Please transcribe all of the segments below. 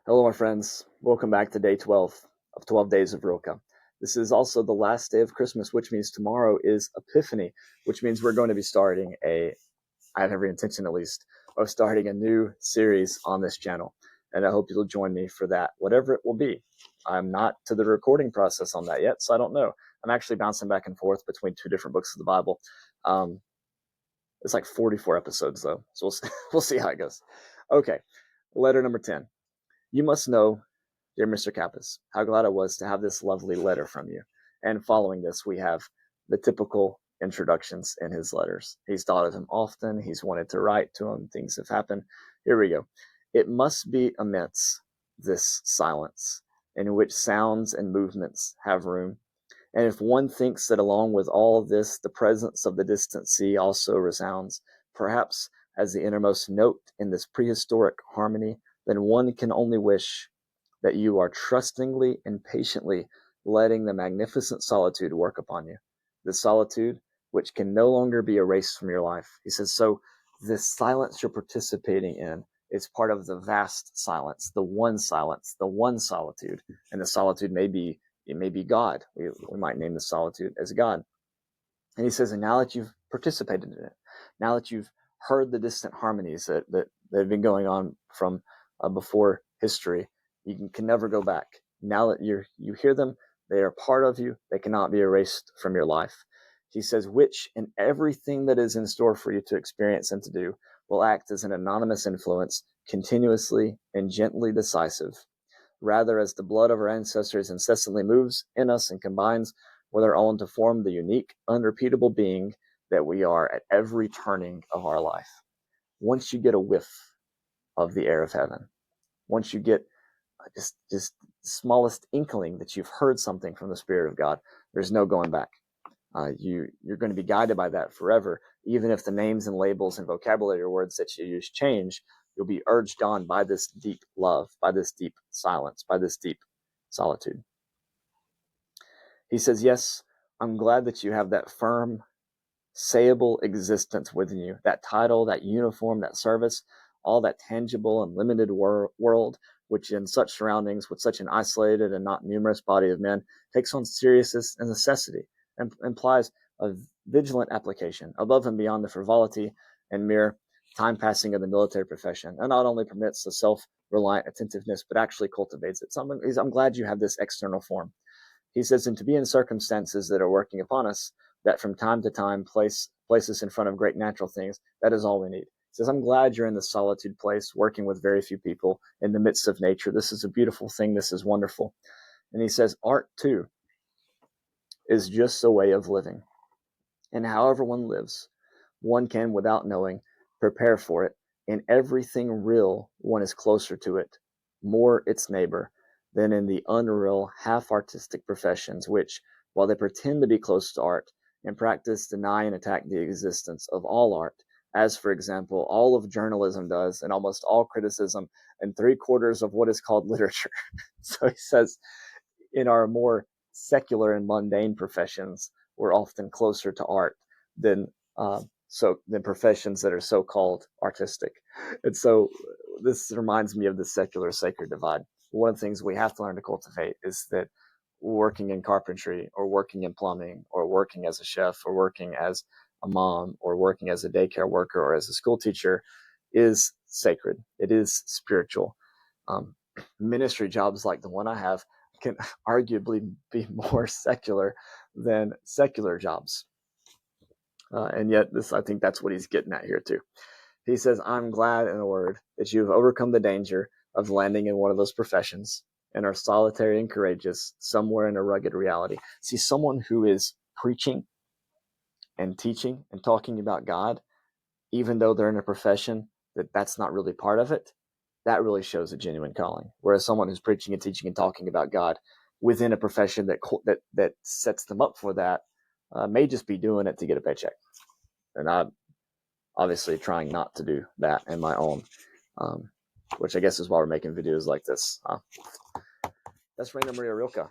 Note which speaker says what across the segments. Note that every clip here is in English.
Speaker 1: Hello, my friends. Welcome back to day 12 of 12 Days of Rilke. This is also the last day of Christmas, which means tomorrow is Epiphany, which means we're going to be starting I have every intention at least, of starting a new series on this channel. And I hope you'll join me for that, whatever it will be. I'm not to the recording process on that yet, so I don't know. I'm actually bouncing back and forth between two different books of the Bible. It's like 44 episodes, though, so we'll see how it goes. Okay, letter number 10. You must know, dear Mr. Kappas, how glad I was to have this lovely letter from you. And following this, we have the typical introductions in his letters. He's thought of him often. He's wanted to write to him. Things have happened. Here we go. It must be amidst this silence in which sounds and movements have room. And if one thinks that along with all this, the presence of the distant sea also resounds, perhaps as the innermost note in this prehistoric harmony, then one can only wish that you are trustingly and patiently letting the magnificent solitude work upon you. The solitude which can no longer be erased from your life. He says, so this silence you're participating in is part of the vast silence, the one solitude. And the solitude it may be God. We might name the solitude as God. And he says, and now that you've participated in it, now that you've heard the distant harmonies that have been going on from before history, you can never go back. Now that you hear them, they are part of you. They cannot be erased from your life. He says, which in everything that is in store for you to experience and to do will act as an anonymous influence, continuously and gently decisive. Rather, as the blood of our ancestors incessantly moves in us and combines with our own to form the unique, unrepeatable being that we are at every turning of our life. Once you get a whiff of the air of heaven, once you get just smallest inkling that you've heard something from the Spirit of God, there's no going back. You're going to be guided by that forever. Even if the names and labels and vocabulary words that you use change, you'll be urged on by this deep love, by this deep silence, by this deep solitude. He says, yes, I'm glad that you have that firm, sayable existence within you, that title, that uniform, that service, all that tangible and limited world, which in such surroundings, with such an isolated and not numerous body of men, takes on seriousness and necessity, and implies a vigilant application above and beyond the frivolity and mere time passing of the military profession, and not only permits a self-reliant attentiveness, but actually cultivates it. So I'm glad you have this external form. He says, and to be in circumstances that are working upon us, that from time to time place us in front of great natural things, that is all we need. He says, I'm glad you're in the solitude place, working with very few people in the midst of nature. This is a beautiful thing. This is wonderful. And he says, art, too, is just a way of living. And however one lives, one can, without knowing, prepare for it. In everything real, one is closer to it, more its neighbor, than in the unreal, half-artistic professions which, while they pretend to be close to art, in practice deny and attack the existence of all art, as, for example, all of journalism does, and almost all criticism, and 3/4 of what is called literature. So he says, in our more secular and mundane professions, we're often closer to art than professions that are so-called artistic. And so this reminds me of the secular sacred divide. One of the things we have to learn to cultivate is that working in carpentry or working in plumbing or working as a chef or working as a mom or working as a daycare worker or as a school teacher is sacred. It is spiritual. Ministry jobs like the one I have can arguably be more secular than secular jobs. And yet I think that's what he's getting at here too. He says, I'm glad, in a word, that you've overcome the danger of landing in one of those professions and are solitary and courageous somewhere in a rugged reality. See, someone who is preaching and teaching and talking about God, even though they're in a profession that's not really part of it, that really shows a genuine calling. Whereas someone who's preaching and teaching and talking about God within a profession that sets them up for that may just be doing it to get a paycheck. And I'm obviously trying not to do that in my own, which I guess is why we're making videos like this. That's Rainer Maria Rilke.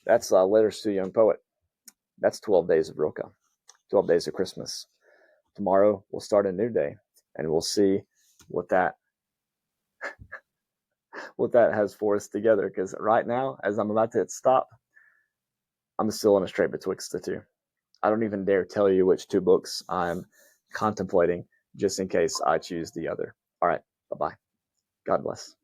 Speaker 1: That's Letters to a Young Poet. That's 12 Days of Rilke, 12 Days of Christmas. Tomorrow we'll start a new day, and we'll see what that what that has for us together. Because right now, as I'm about to hit stop, I'm still in a straight betwixt the two. I don't even dare tell you which two books I'm contemplating, just in case I choose the other. All right, bye bye. God bless.